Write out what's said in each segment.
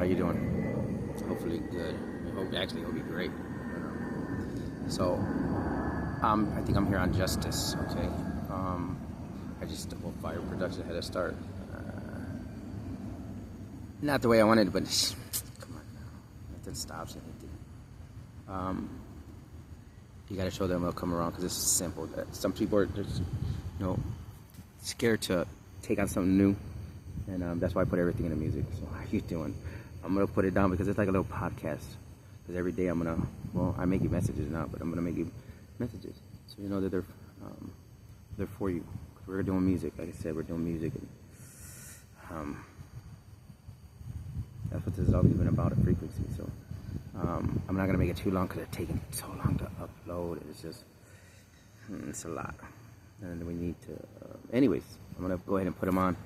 How you doing? Hopefully good. Hope you're great. So, I think I'm here on Justice. Okay. I just Fire Production had to start. Not the way I wanted, but come on now. Nothing stops anything. You gotta show them they'll come around because it's simple. Some people are just, scared to take on something new, and that's why I put everything in the music. So how you doing? I'm gonna put it down because it's like a little podcast. Because every day I make you messages now, but I'm gonna make you messages so you know that they're for you. Cause we're doing music, like I said, we're doing music, and that's what this has always been about, a frequency. So I'm not gonna make it too long because it's taking so long to upload. It's a lot, and we need to. Anyways, I'm gonna go ahead and put them on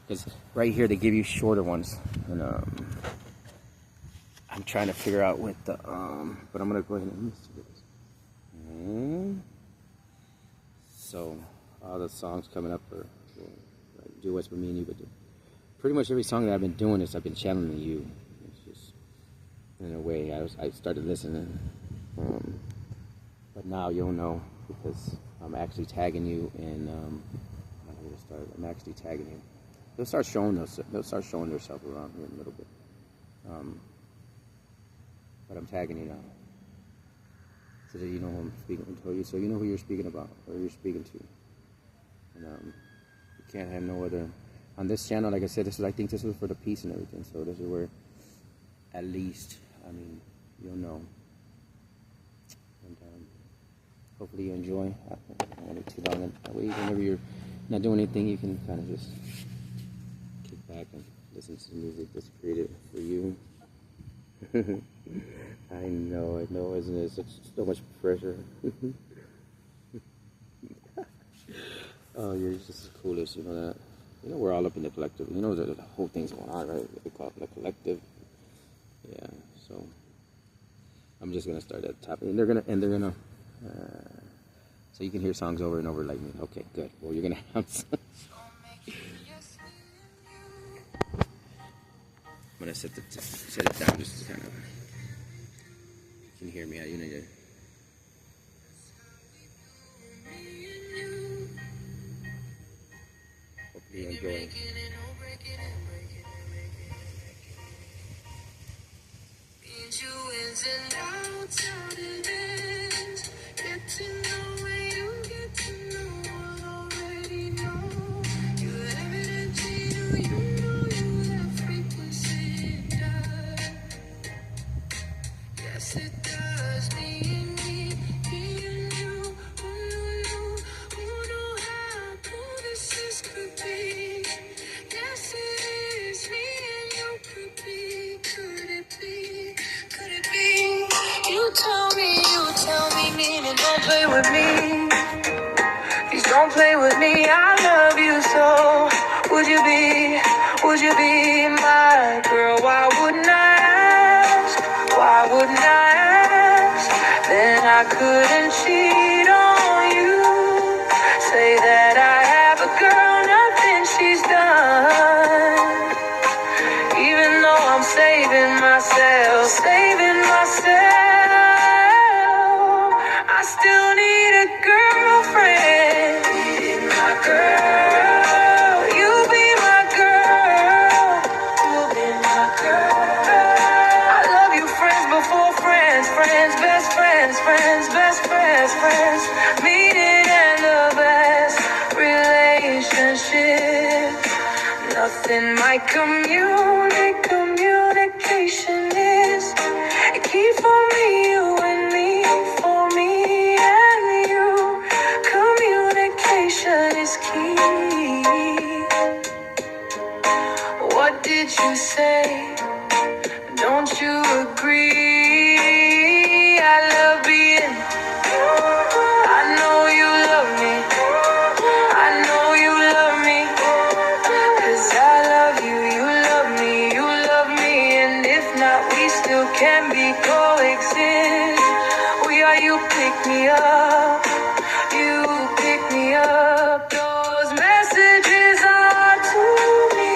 because right here they give you shorter ones, and I'm trying to figure out with the but I'm gonna go ahead and do this. So all the songs coming up are like duets with me and you, but pretty much every song that I've been doing is I've been channeling you. It's just in a way I started listening, but now you'll know because I'm actually tagging you, and I'm actually tagging you. They'll start showing themselves around here in a little bit. But I'm tagging you now, so that you know who I'm speaking to, so you know who you're speaking about, or you're speaking to. And you can't have no other. On this channel, like I said, I think this was for the peace and everything. So this is where, at least, you'll know. And hopefully you enjoy. I don't want it too long. That way, whenever you're not doing anything, you can kind of just kick back and listen to the music that's created for you. I know, isn't it so much pressure? Oh, you're just the coolest, you know that. You know we're all up in the collective. You know the whole thing's going on, right? They call it the collective. Yeah. So I'm just gonna start at the top, and they're gonna. So you can hear songs over and over like me. Okay, good. Well, you're gonna have some. I'm gonna set it down just to kind of. You can hear me. You need to. Hopefully you enjoy. Don't play with me. Please don't play with me. I love you so. Would you be my girl? Why wouldn't I ask? Why wouldn't I ask? Then I couldn't cheat on you. Say that I have a girl, nothing she's done. Even though I'm saving myself, I still need a girlfriend. Be my girl. You be my girl. You'll be my girl. I love you, friends before friends, best friends. Meaning and the best relationship. Nothing like communication is. Keep for me, you and me, for me and you. Communication is key. What did you say? Don't you agree? I love being. I know you love me. I know you love me. 'Cause I love you, you love me. And if not, we still can be coexist. We are, you pick me up. Those messages are to me.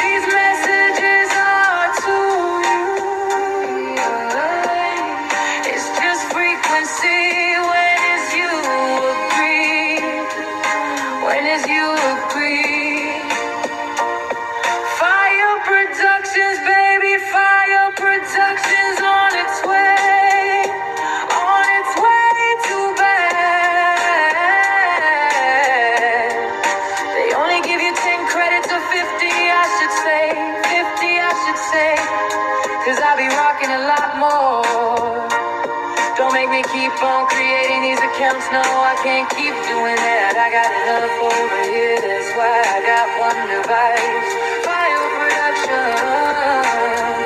These messages keep on creating these accounts. No, I can't keep doing that. I got enough over here, that's why I got one device. Fire production,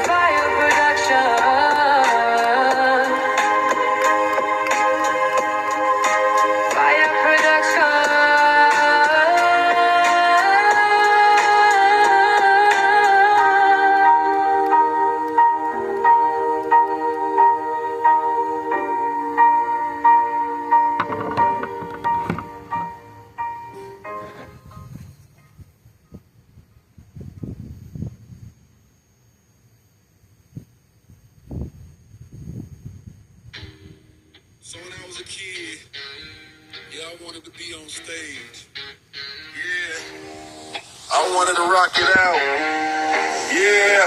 fire production, fire production. So when I was a kid, yeah, I wanted to be on stage. Yeah, I wanted to rock it out. Yeah,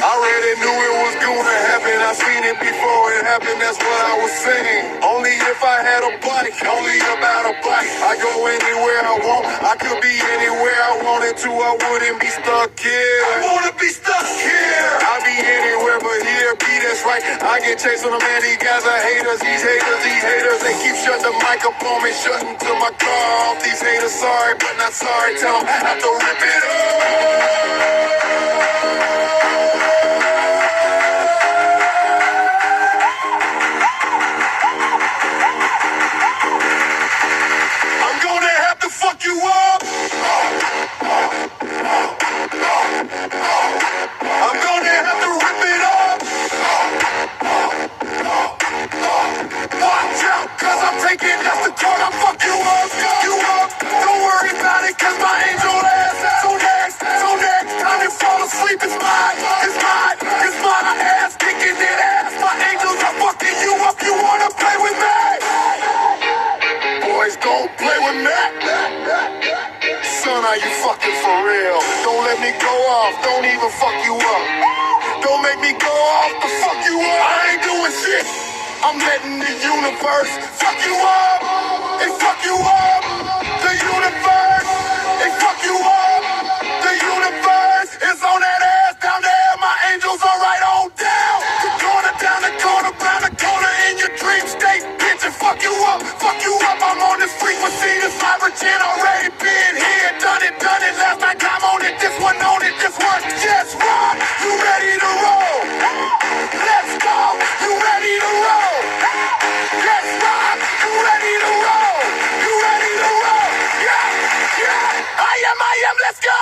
I already knew it was gonna happen. I seen it before it happened, that's what I was saying. Only if I had a bike, only about a bike. I go anywhere I want, I could be anywhere I wanted to. I wouldn't be stuck here. I wanna be stuck here. I'll be anywhere but here, be that's right. I get chased on the man, these guys are haters. These haters, they keep shutting the mic up on me, shutting to my car off. These haters, sorry, but not sorry. Tell them I have to rip it up. I'm gonna have to fuck you up. I'm gonna have to rip it up. Watch out, cause I'm taking that's the card. I'll fuck you up, Don't worry about it, cause my angel ass. So next time you fall asleep, it's mine. My ass kicking that ass. My angels are fucking you up. You wanna play with me? Boys, don't play with me. Son, are you fucking for real? Don't let me go off, don't even fuck you up. Don't make me go off to fuck you up. I ain't doing shit. I'm letting the universe fuck you up. They fuck you up. The universe, they fuck you up. The universe is on that ass down there. My angels are right on down. The corner, down the corner, round the corner in your dream state. Bitch, and fuck you up, I'm on this frequency, this vibrant already been here. Done it, last night I'm on it. This one on it, this one just rock. You ready to roll? Let's go, you ready to roll? Let's rock, you ready to roll? You ready to roll? Yeah, I am, let's go.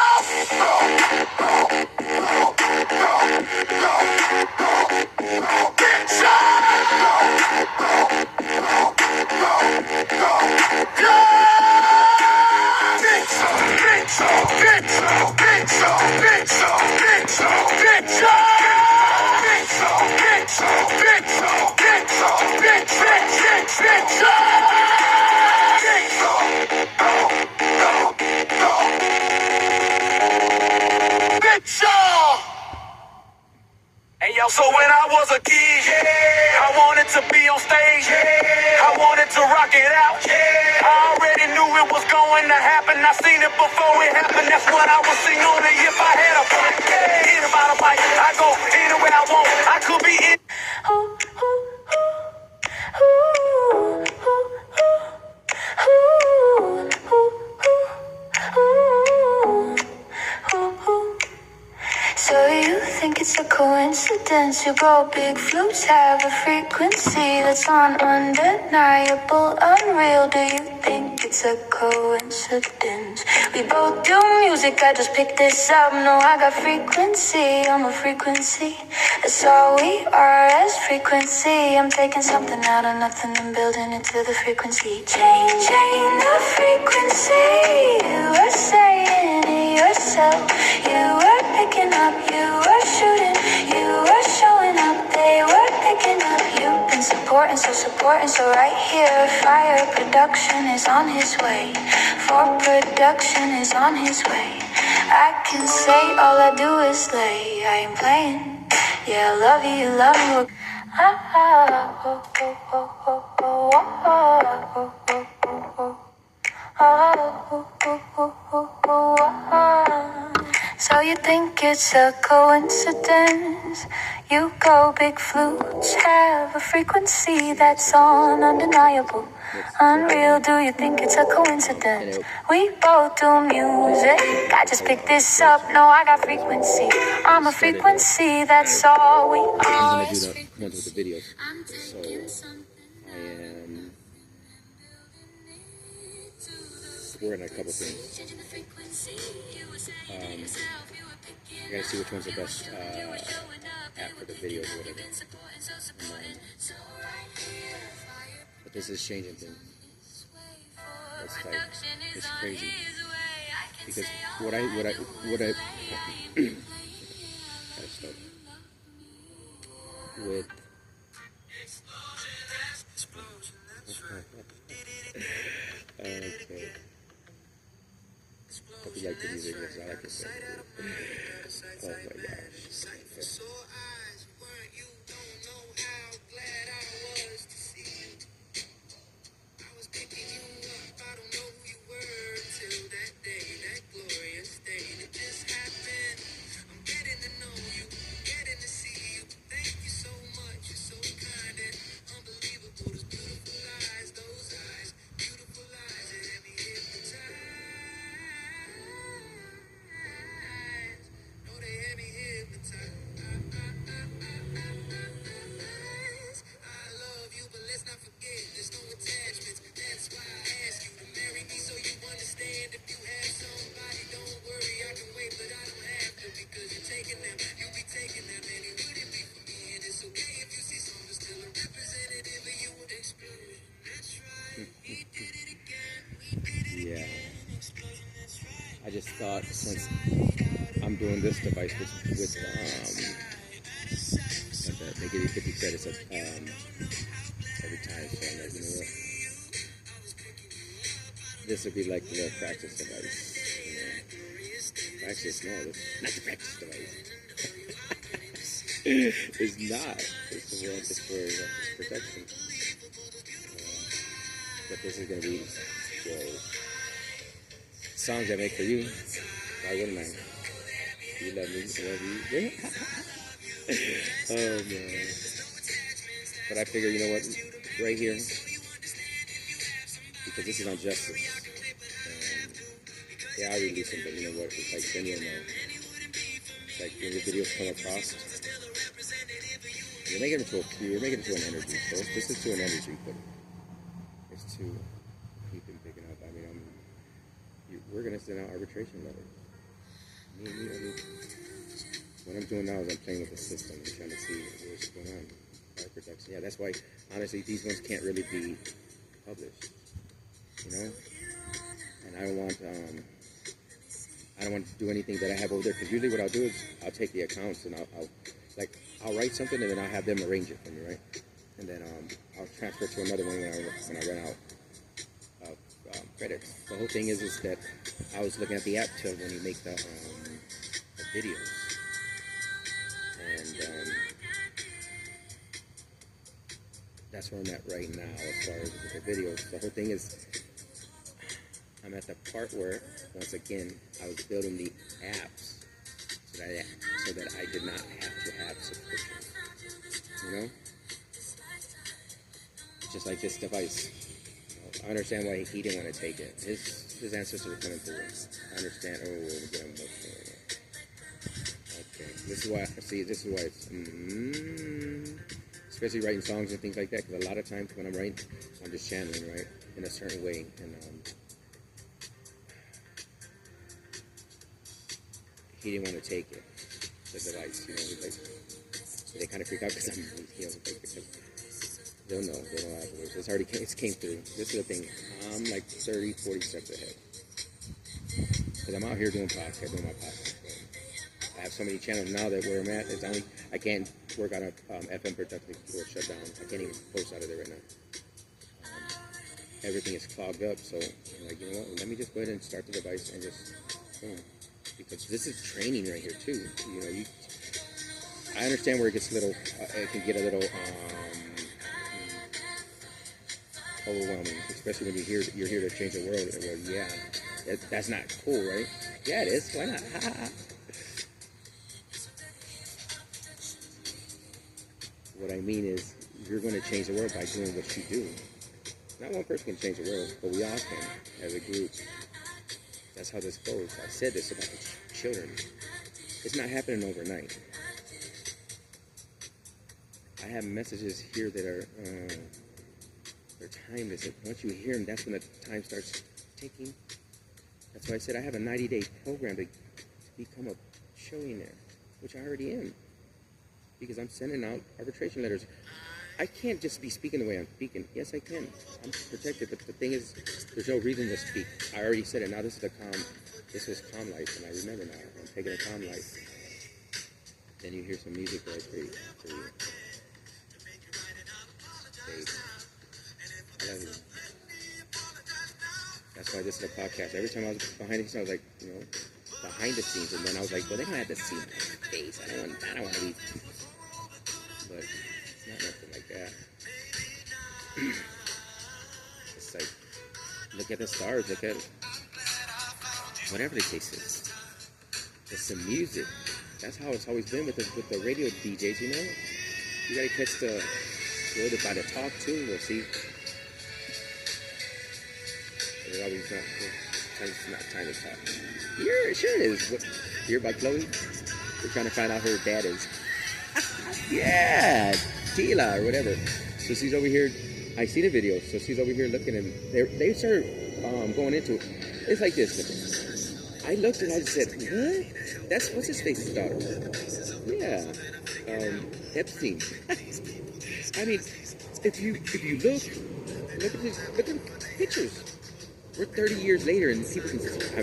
Bitch, Hey yo, so when I was a kid, I wanted to be on stage, I wanted to rock it out. I already knew it was going to happen. I seen it before it happened. That's what I would sing on it if I had a bike. Hit about a bike, I go anywhere I want. I could be in. So you think it's a coincidence? You grow big flutes have a frequency that's undeniable, unreal. Do you think it's a coincidence? We both do music, I just picked this up. No, I got frequency, I'm a frequency. That's all we are as frequency. I'm taking something out of nothing and building it to the frequency. Changing the frequency. You are saying it yourself. You were picking up, you were shooting, you were showing up, they were picking up. You've been supporting, so right here. Fire production is on his way. For production is on his way. I can say all I do is lay. I ain't playing. Yeah, I love you, So you think it's a coincidence? You go big flutes have a frequency that's on undeniable. Unreal, do you think it's a coincidence? We both do music. I just picked this up, no, I got frequency. I'm a frequency, that's all we I'm are. gonna do the ones with the videos. So I am. We're in a couple things. I gotta see which one's the best app for the videos or whatever. But this is changing things. It's like, it's crazy. Because what I gotta start with. Okay. Hope you like the music, yes, I like it. Oh my gosh. Okay. Yeah. I just thought since I'm doing this device with they give you 50 credits every time, so I'm like, you know what? This would be like the little practice device. You know? Actually, it's not. It's not the practice device. It's not. It's for protection. But this is gonna be songs I make for you. Why wouldn't I? You love me, I love you. Oh man. But I figure, you know what? Right here, because this is on Justice. Yeah, I release them, but you know what? It's like then you'll know. It's like when the videos come across, you're making it to an energy. So this is to an energy, but it's to keep them picking up. I mean, we're gonna send out arbitration letters. I mean, what I'm doing now is I'm playing with the system and trying to see what's going on. Fire protection. Yeah, that's why honestly these ones can't really be published. You know, and I don't want to do anything that I have over there, because usually what I'll do is I'll take the accounts and I'll write something and then I'll have them arrange it for me, right? And then I'll transfer it to another one when I run out of credits. The whole thing is that I was looking at the app till when you make the videos, and that's where I'm at right now as far as the videos. The whole thing is I'm at the part where, once again, I was building the apps so that I did not have to have subscriptions. You know? Just like this device. I understand why he didn't want to take it. His ancestors were coming through. I understand. Oh, we're getting emotional. Okay. This is why it's especially writing songs and things like that, because a lot of times when I'm writing, I'm just channeling, right, in a certain way, and he didn't want to take it, the device, you know. He's like, they kind of freak out because I'm, you know, because they'll know afterwards. It came through. This is the thing. I'm like 30, 40 steps ahead, because I'm out here doing podcasts, doing my podcast. I have so many channels now that where I'm at, I can't work on a FM production or shut down. I can't even post out of there right now. Everything is clogged up, so I'm like, you know what? Let me just go ahead and start the device and just boom. Because this is training right here too. You know, I understand where it gets a little, it can get a little overwhelming, especially when you're here to change the world. Well, yeah, that's not cool, right? Yeah, it is. Why not? What I mean is, you're going to change the world by doing what you do. Not one person can change the world, but we all can, as a group. That's how this goes. I said this about the children. It's not happening overnight. I have messages here that are, they're timeless. Once you hear them, that's when the time starts ticking. That's why I said I have a 90-day program to become a trillionaire, which I already am. Because I'm sending out arbitration letters. I can't just be speaking the way I'm speaking. Yes, I can. I'm protected, but the thing is, there's no reason to speak. I already said it. Now this was Calm Life, and I remember now. I'm taking a Calm Life. Then you hear some music right for you. Babe, I love you. That's why this is a podcast. Every time I was behind the scenes, I was like, behind the scenes, and then I was like, well, they're gonna have to see my face. I don't want to be. But it's not nothing like that. It's like, look at the stars, look at whatever the case is. It's the music. That's how it's always been with the radio DJs, you know? You gotta catch the word by the talk too. We'll see. It's always not time to talk. Sure it is. Here by Chloe. We're trying to find out who her dad is. Yeah, Tila or whatever. So she's over here. I see the video. So she's over here looking, and they start going into it. It's like this. I looked and I said, "What? What's his face's daughter?" Yeah, Epstein. I mean, if you look at the pictures. We're 30 years later, and people can. I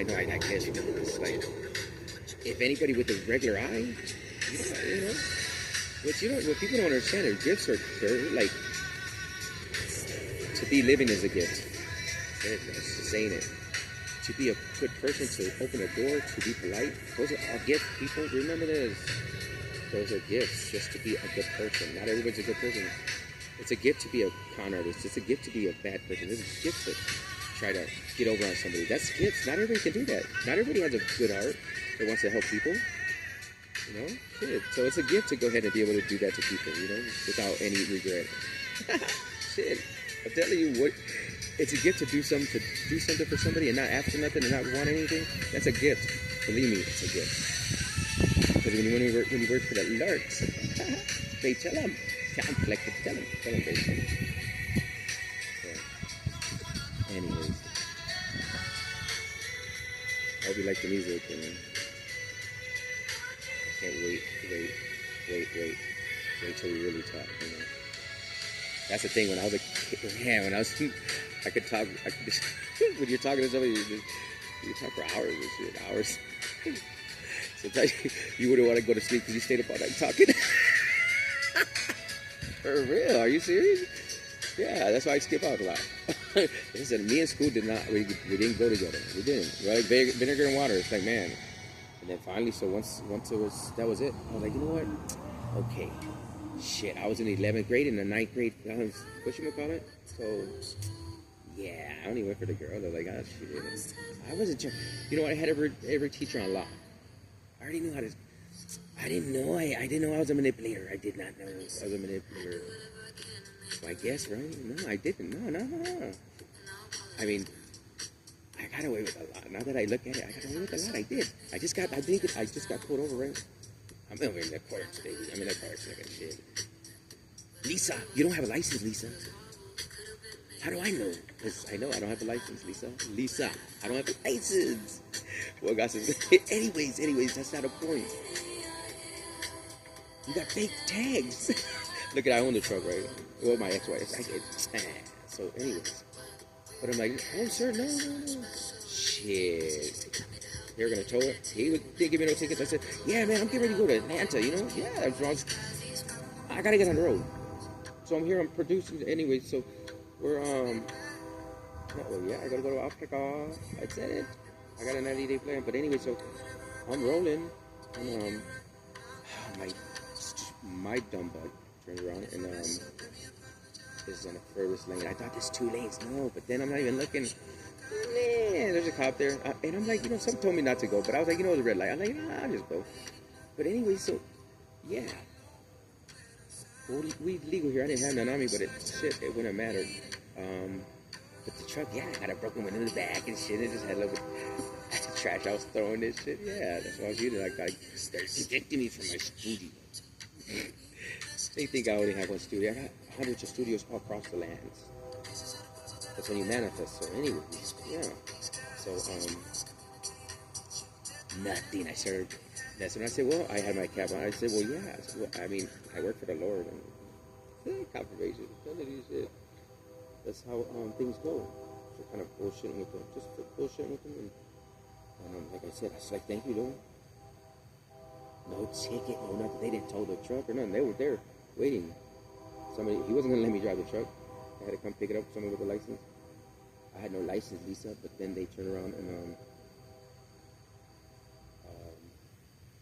know I guess it's like, if anybody with a regular eye, what people don't understand is gifts they're like, to be living is a gift. I'm just saying it. To be a good person, to open a door, to be polite, those are all gifts, people. Remember this. Those are gifts, just to be a good person. Not everybody's a good person. It's a gift to be a con artist. It's a gift to be a bad person. It's a gift to try to get over on somebody. That's gifts. Not everybody can do that. Not everybody has a good heart that wants to help people. Shit. So it's a gift to go ahead and be able to do that to people, without any regret. Shit. I'm telling you it's a gift to do something for somebody and not ask for nothing and not want anything. That's a gift. Believe me, it's a gift. Because when you work for the Lurks, they tell them. Tell them, baby. So, anyways, I hope you like the music, and I can't wait till we really talk, That's the thing, when I was a kid, I could talk, when you're talking to somebody, you talk for hours and shit, hours. Sometimes you wouldn't want to go to sleep because you stayed up all night talking. For real? Are you serious? Yeah, that's why I skip out a lot. Listen, me and school we didn't go together. We didn't. Like vinegar and water. It's like, man. And then finally, so once that was it. I was like, you know what? Okay. Shit, I was in the 11th grade and the 9th grade. Whatchamacallit? So, yeah, I only went for the girl. They're like, oh, shit. I wasn't sure. You know what? I had every teacher on lock. I already knew how to. I didn't know I was a manipulator. I did not know I was a manipulator. Well, I guess, right? No, I didn't. No. I mean, I got away with a lot. Now that I look at it, I got away with a lot. I did. I just got pulled over, right? I'm in the court today. I'm in the car second shit. Lisa, you don't have a license, Lisa. How do I know? Because I know I don't have a license, Lisa. Lisa, I don't have a license. Well, guys, anyways, that's not a point. You got fake tags. Look at, I own the truck, right? Well, my ex-wife, I did. So, anyways. But I'm like, oh, sir, no. Shit. They were going to tow it. They didn't give me no tickets. I said, yeah, man, I'm getting ready to go to Atlanta, Yeah, that's wrong. I got to get on the road. So I'm here, I'm producing. Anyway, so we're, I got to go to Africa. I said it. I got a 90-day plan. But anyway, so I'm rolling. And, my dumb butt turned around and this is on the furthest lane. I thought there's 2 lanes. No, but then I'm not even looking. Man, there's a cop there. And I'm like, someone told me not to go, but I was like, the red light. I'm like, I'll just go. But anyway, so, yeah. well, weed legal here. I didn't have none on me, but it wouldn't have mattered. But the truck, yeah, I had a broken window in the back and shit. It just had a little bit of trash I was throwing this shit. Yeah, that's what I was using. Like, they're convicting me from my studio. They think I only have one studio. I got hundreds of studios all across the lands. That's when you manifest. So anyway, yeah. So, nothing. I started, that's when I said, well, I had my cap on. I said, well, yeah. I said, well, I mean, I work for the Lord. And confirmation. None of these shit. That's how things go. So kind of bullshitting with them. Just for bullshitting with them. And like I said, I was like, thank you, Lord. No ticket, no nothing. They didn't tow the truck or nothing. They were there waiting. Somebody, he wasn't going to let me drive the truck. I had to come pick it up, someone with a license. I had no license, Lisa, but then they turned around and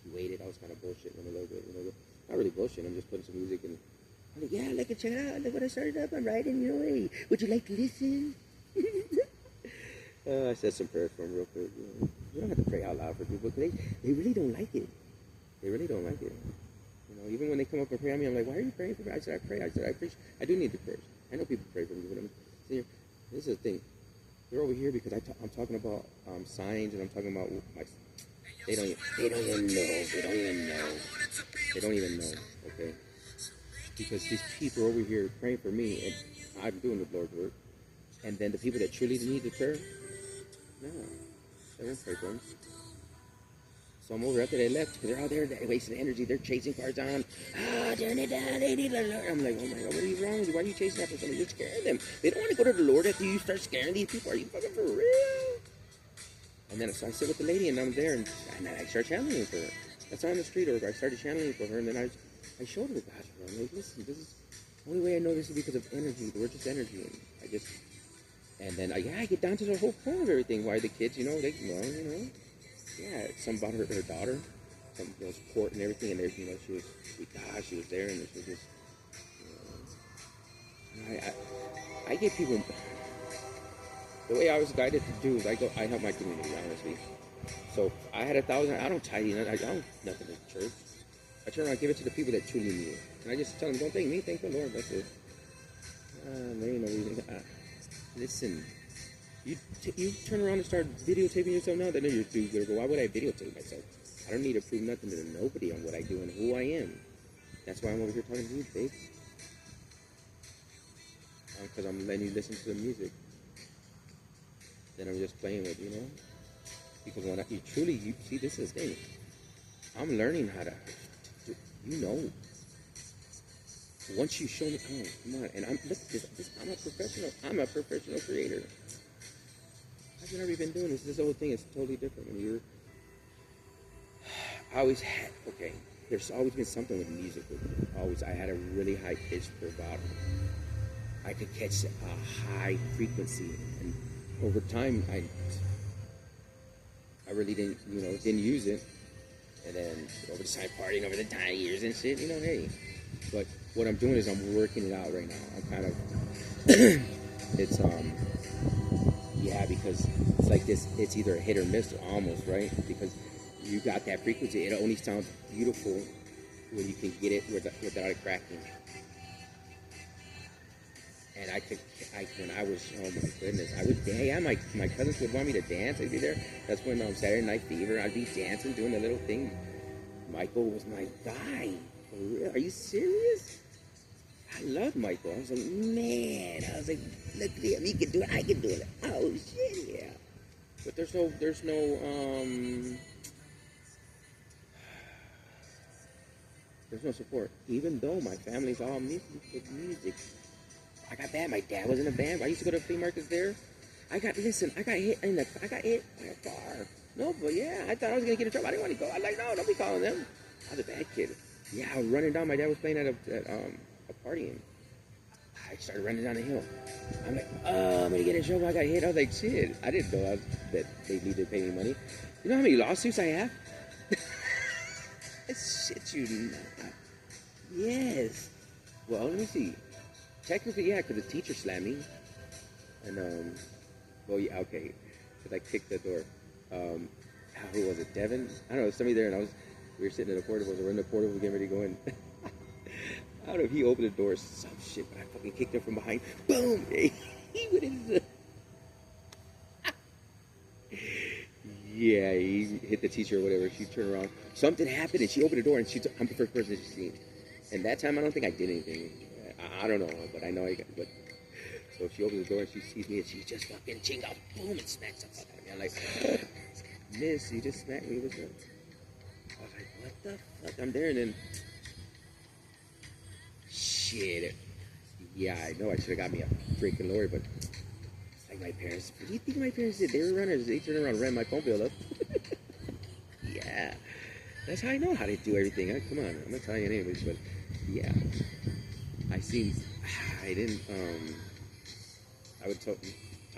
he waited. I was kind of bullshitting him a little bit, you know. Not really bullshitting, I'm just putting some music in. I'm like, yeah, look, check it out. Look what I started up. I'm writing, you know, hey, would you like to listen? I said some prayers for him real quick. You know. You don't have to pray out loud for people, because they really don't like it. They really don't like it. You know, even when they come up and pray on me, I'm like, why are you praying for me? I said, I pray. I said, I preach. I do need the prayers. I know people pray for me, but see, this is the thing. They're over here because I'm talking about signs, and I'm talking about my. They don't even know. They don't even know. Okay. Because these people are over here praying for me, and I'm doing the Lord's work. And then the people that truly need the prayer, no, they won't pray for them. So I'm over after they left, because they're out there, they're wasting energy, they're chasing cars down. Turn it down, they need the Lord. I'm like, oh my God, what are you wrong with you? Why are you chasing after somebody? You're scaring them. They don't want to go to the Lord after you start scaring these people. Are you fucking for real? And then so I sit with the lady, and I'm there, and I start channeling for her. That's on the street, or I started channeling for her, and then I showed her the gospel. I'm like, listen, this is the only way I know this is because of energy. We're just energy. And then I get down to the whole point of everything. Why the kids, you know, yeah, some about her daughter, some support and everything, and she was there, and she was just, I get people. The way I was guided to do is I help my community, honestly. So I had 1,000. I don't tidy. I don't nothing in church. I turn around and give it to the people that truly need it, and I just tell them, don't thank me, thank the Lord. That's it. There ain't no reason. Listen, you turn around and start videotaping yourself now. Then you're too good. Why would I videotape myself? I don't need to prove nothing to nobody on what I do and who I am. That's why I'm over here talking to you, babe. Because I'm letting you listen to the music. Then I'm just playing with, you know. Because when you see, this is the thing. I'm learning how to, you know. Once you show me, oh, come on, and I'm a professional creator. I've never been doing this whole thing is totally different. When there's always been something with music with me. Always, I had a really high pitched vibrato. I could catch a high frequency, and over time, I really didn't use it. And then over the time, partying over the time years and shit, you know, hey. But what I'm doing is I'm working it out right now. I'm kind of, because it's like this, it's either a hit or miss, or almost, right? Because you got that frequency. It only sounds beautiful when you can get it without it cracking. And when I was, oh my goodness, I would dance. Yeah, my cousins would want me to dance. I'd be there. That's when Saturday Night Fever, I'd be dancing, doing the little thing. Michael was my guy. For real? Are you serious? I love Michael. I was like, man. I was like, look at him. He can do it. I can do it. Oh shit, yeah. But there's no support. Even though my family's all music. I got bad. My dad was in a band. I used to go to flea markets there. I got hit by a car. No, but yeah, I thought I was gonna get in trouble. I didn't want to go. I was like, no, don't be calling them. I was a bad kid. Yeah, I was running down. My dad was playing at a party, and I started running down the hill. I'm like, I'm gonna get in trouble. I got hit. I was like, shit. I didn't know that they needed to pay me money. You know how many lawsuits I have? Shit, you not. Yes. Well, let me see. Technically, yeah, because the teacher slammed me. And, well, yeah, okay. Because I kicked the door. Who was it? Devin? I don't know, somebody there, and we were sitting in the portable, we're in the portable getting ready to go in. I don't know if he opened the door or some shit, but I fucking kicked him from behind. Boom! He went into the... Yeah, he hit the teacher or whatever. She turned around. Something happened and she opened the door and I'm the first person she's seen. And that time I don't think I did anything. I don't know, but I know I got... But, so she opens the door and she sees me and she just fucking chinga, boom, and smacks the fuck out of me. I'm like, Miss, you just smacked me. What's up? I was like, what the fuck? I'm there and then... Shit. Yeah, I know I should have got me a freaking lawyer, but it's like my parents. What do you think my parents did? They were runners. They turned around and ran my phone bill up. Yeah. That's how I know how to do everything. Come on, I'm not telling you anyways, but yeah. I didn't, I would talk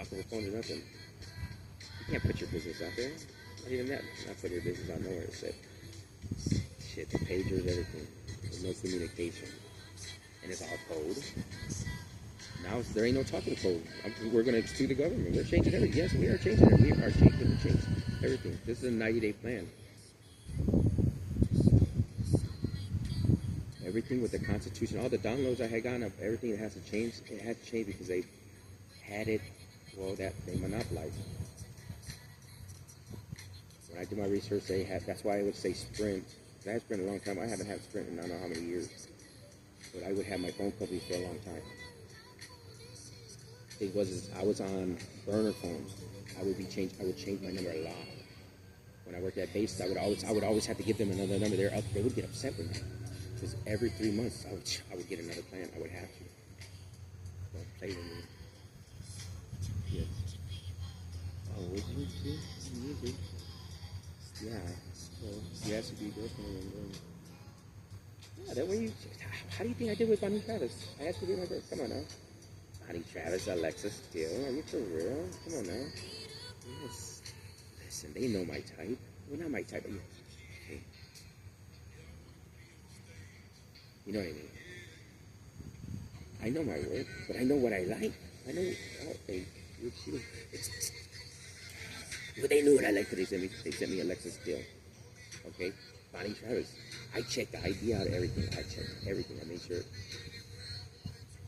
over the phone or nothing. You can't put your business out there. Not even that. Not put your business out nowhere. It's shit, the pagers, everything. There's no communication. And it's all code. Now there ain't no talking code. We're going to sue the government. We're changing everything. Yes, we are changing it. We are changing everything. This is a 90-day plan. Everything with the Constitution, all the downloads I had gotten of everything that has to change, it had to change because they had it, well, that they monopolized it. When I did my research, that's why I would say Sprint. I had Sprint a long time. I haven't had Sprint in I don't know how many years. But I would have my phone company for a long time. I was on burner phones. I would change my number a lot. When I worked at base, I would always have to give them another number. They would get upset with me. Because every 3 months I would get another plan. I would have to. Don't play with me. Yes. Oh, would you too? Music. Yeah. Well, you have to be girlfriend. Yeah, that way you... How do you think I did with Bonnie Travis? I asked you to do my girl. Come on now. Bonnie Travis, Alexa Steele. Are you for real? Come on now. Yes. Listen, they know my type. Well, not my type, but okay. You know what I mean? I know my work, but I know what I like. I know... But they knew what I liked because they sent me Alexa Steele. Okay? Bonnie Travis. I checked the ID out of everything. I checked everything. I made sure.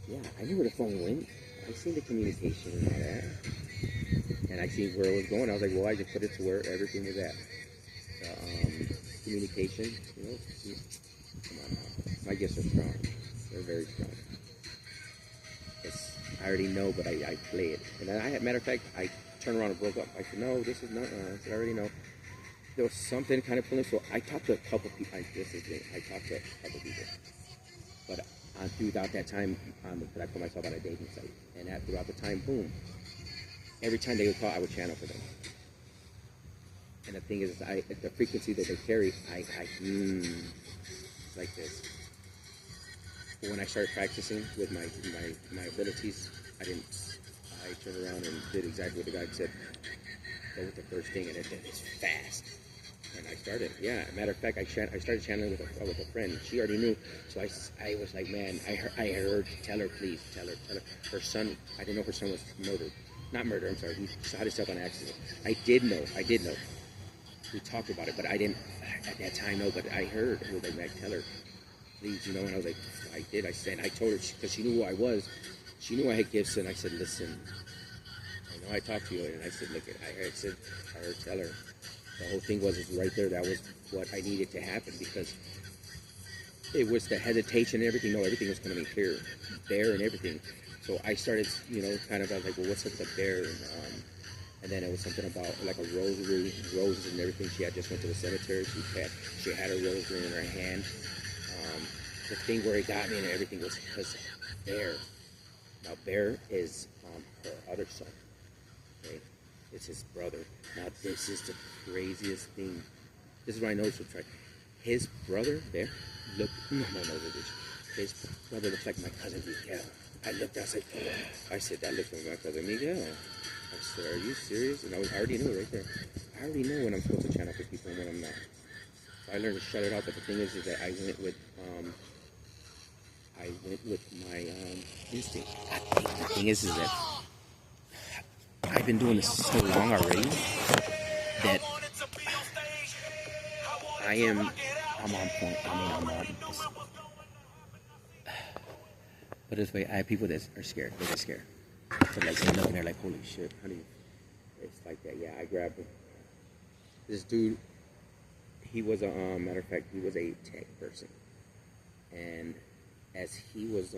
Yeah, I knew where the phone went. I seen the communication and all that. And I seen where it was going. I was like, well, I just put it to where everything was at. Communication, you know. Come on now. My gifts are strong. They're very strong. I already know, but I play it. And matter of fact, I turned around and broke up. I said, no, this is not, I said, I already know. There was something kind of pulling, so I talked to a couple people. I talked to a couple people. But throughout that time, I put myself on a dating site. And throughout the time, boom. Every time they would call, I would channel for them. And the thing is, the frequency that they carry, it's like this. But when I started practicing with my abilities, I turned around and did exactly what the guy said. That was the first thing, and it's fast. And I started, yeah. Matter of fact, I started channeling with a friend. She already knew, so I was like, man, I heard. Tell her, please, tell her. Her son, I didn't know her son was murdered. Not murdered. I'm sorry. He shot himself on accident. I did know. We talked about it, but I didn't at that time know. But I heard. I was like, tell her, please, you know. And I was like, I did. I told her because she knew who I was. She knew I had gifts, and I said, listen. I know I talked to you, and I said, look, I heard, tell her. The whole thing was right there. That was what I needed to happen because it was the hesitation and everything. No, everything was going to be clear, bare and everything. So I started, kind of, I was like, well, what's up with bare? And then it was something about like a rosary, roses and everything. She had just went to the cemetery. She had a rosary in her hand. The thing where it got me and everything was because Bear. Now Bear is her other son. Okay? It's his brother. Now this is the craziest thing. This is what I know she'll try. His brother, Bear, look, no, his brother looks like my cousin Miguel. I looked, I said, oh. I said, that looks like my cousin Miguel. I said, are you serious? And I already knew right there. I already know when I'm supposed to channel for people and when I'm not. So I learned to shut it out, but the thing is that I went with my instinct. The thing is that I've been doing this so long already that I'm on point. I mean, But this way, I have people that are scared. They get scared. So like they're looking at like, holy shit, honey. It's like that. Yeah, I grabbed him. This dude, he was a matter of fact, he was a tech person, and as he was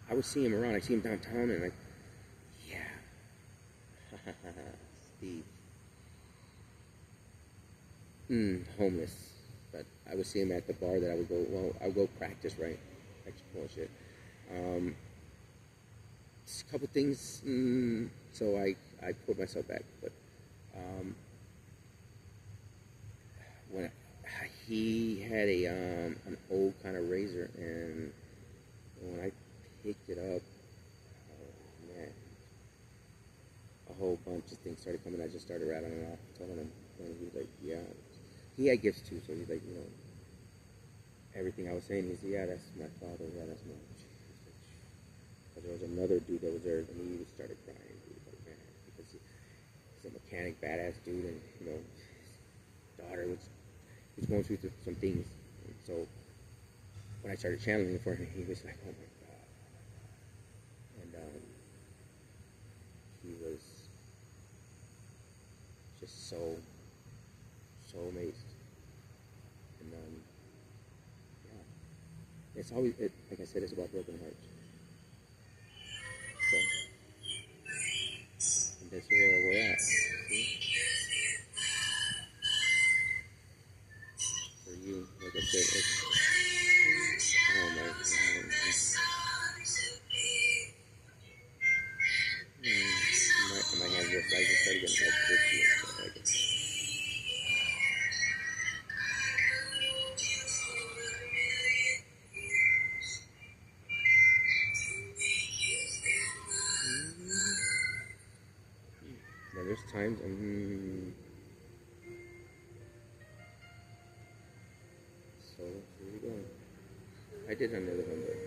I would see him around. I see him downtown, and like, yeah, Steve, homeless. But I would see him at the bar that I would go. Well, I would go practice, right? Practice bullshit. Just a couple things. So I pulled myself back, but when he had an old kind of razor, and when I picked it up, oh man, a whole bunch of things started coming. I just started rattling it off, telling him, and he was like, yeah. He had gifts too, so he's like, everything I was saying, he's, yeah, that's my father, yeah, that's my. But there was another dude that was there, and he started crying. He was like, man, because he's a mechanic, badass dude, and his daughter was going through some things. And so when I started channeling it for him, he was like, oh my god, and he was just so amazed. And yeah, it's always like I said, it's about broken hearts. So, and that's where we're at. See? For you, like I said, it's, oh my god. My hands just, I just started getting like itchy and stuff like it. Now there's times, so here we go. I did another one, but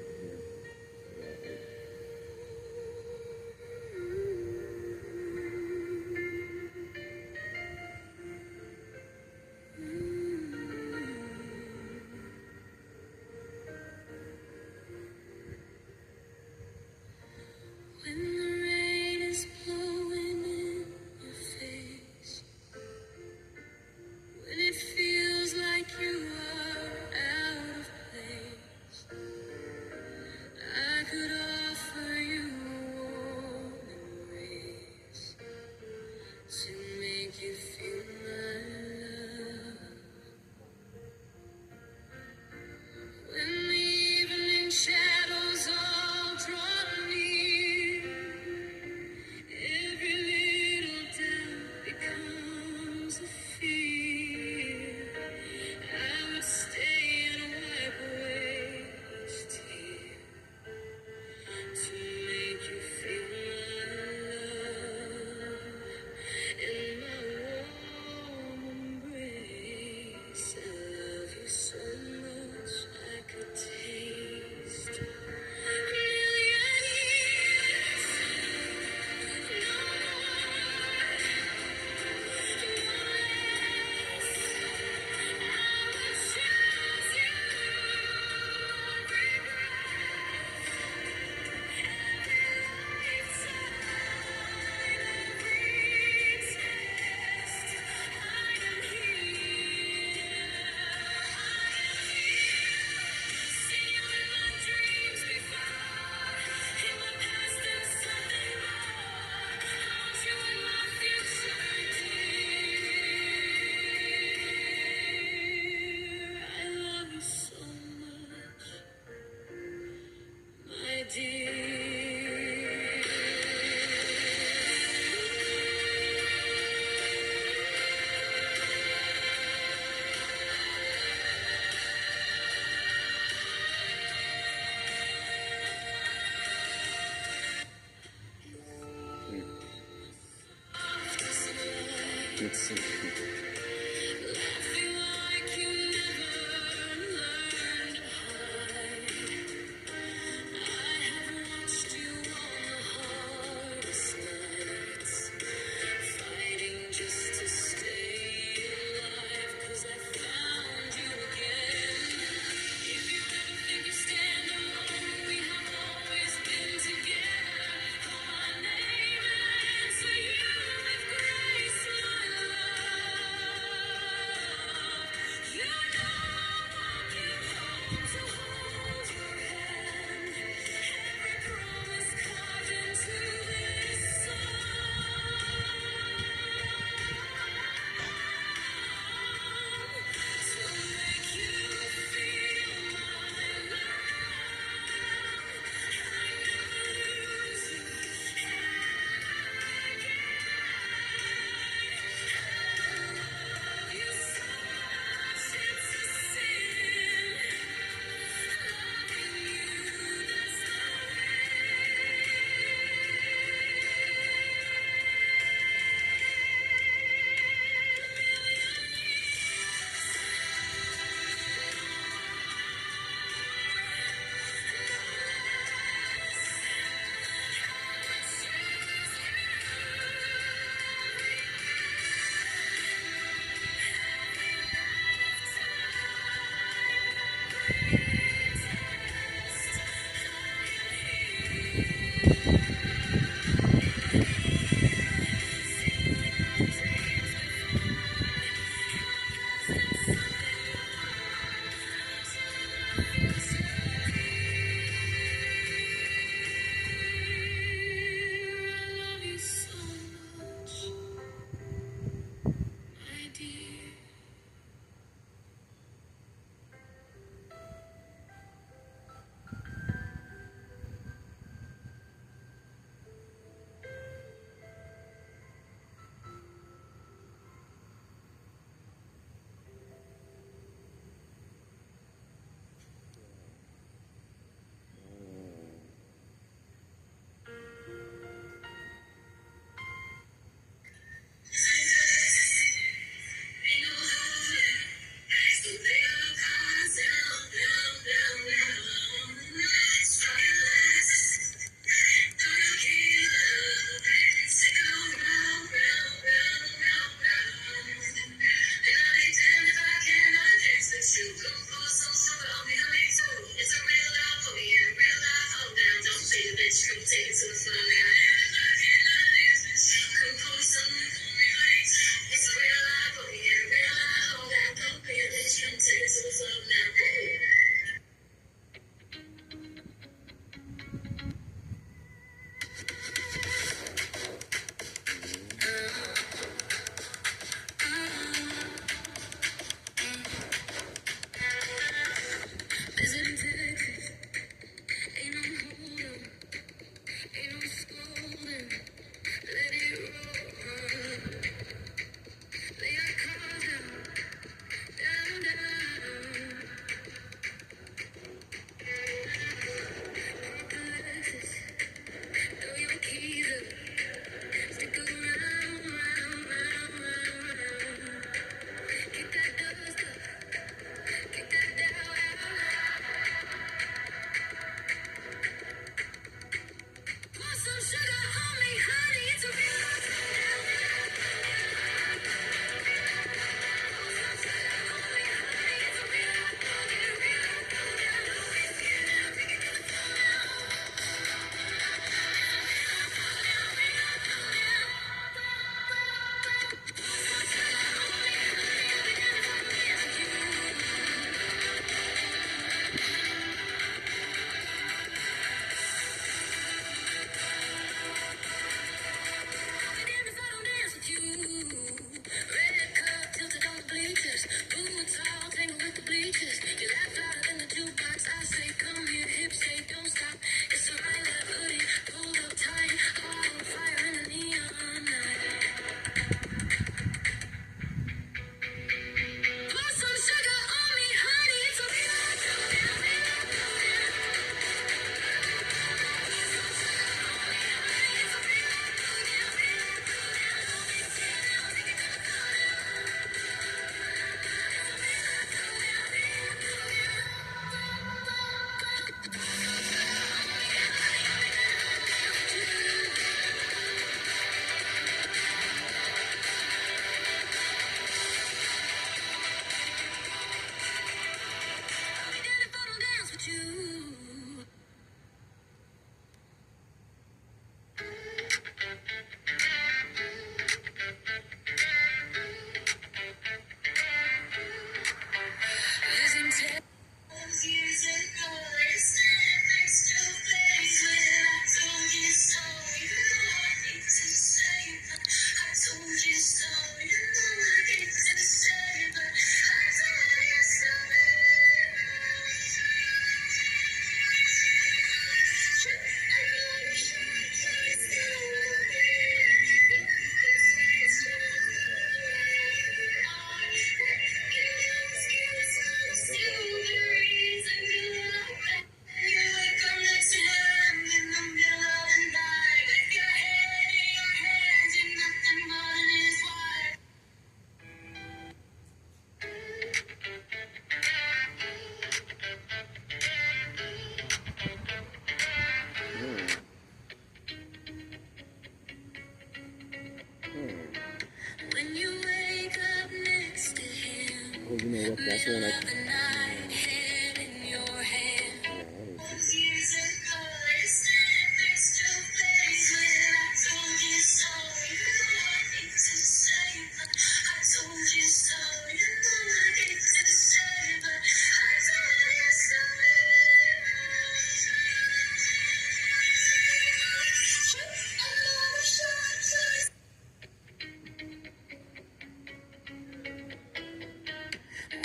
Oh, you know what? That's the one I.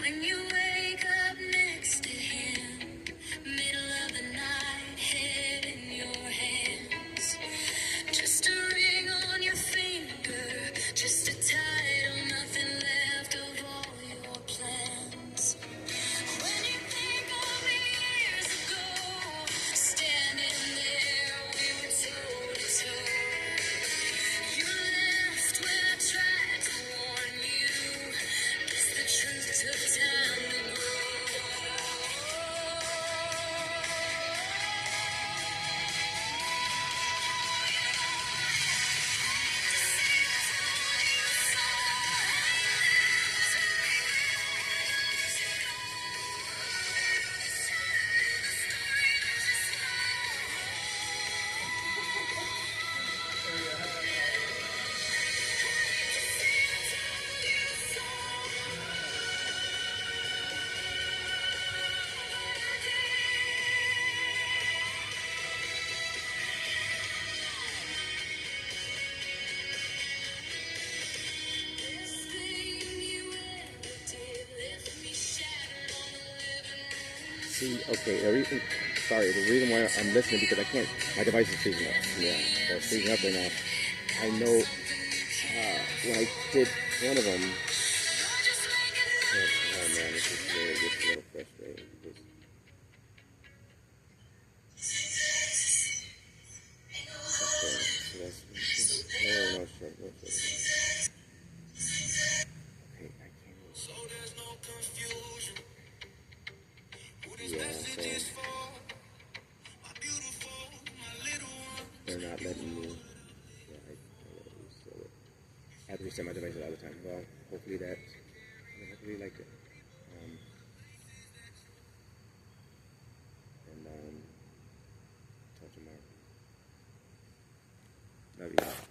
When you wake up next to him, middle of the night, head in your hands. Just a ring on your finger, just a title, nothing left of all your plans. When you think of me years ago, standing there, we were toe to toe. You left when I tried to warn you. Guess the truth took time to grow. Best thing you ever did, left me shattered on the living room. See, okay, the reason why I'm listening because I can't, my device is freezing up. Yeah, so it's freezing up right now. I know when I did one of them, oh man, this is really gets a little frustrating. Because, okay, so that's, no, shit. Okay, I can't. Yeah, so they're not letting me. Yeah, I have to reset my device all the time. Well, hopefully that. I really liked it. And talk tomorrow. Love you.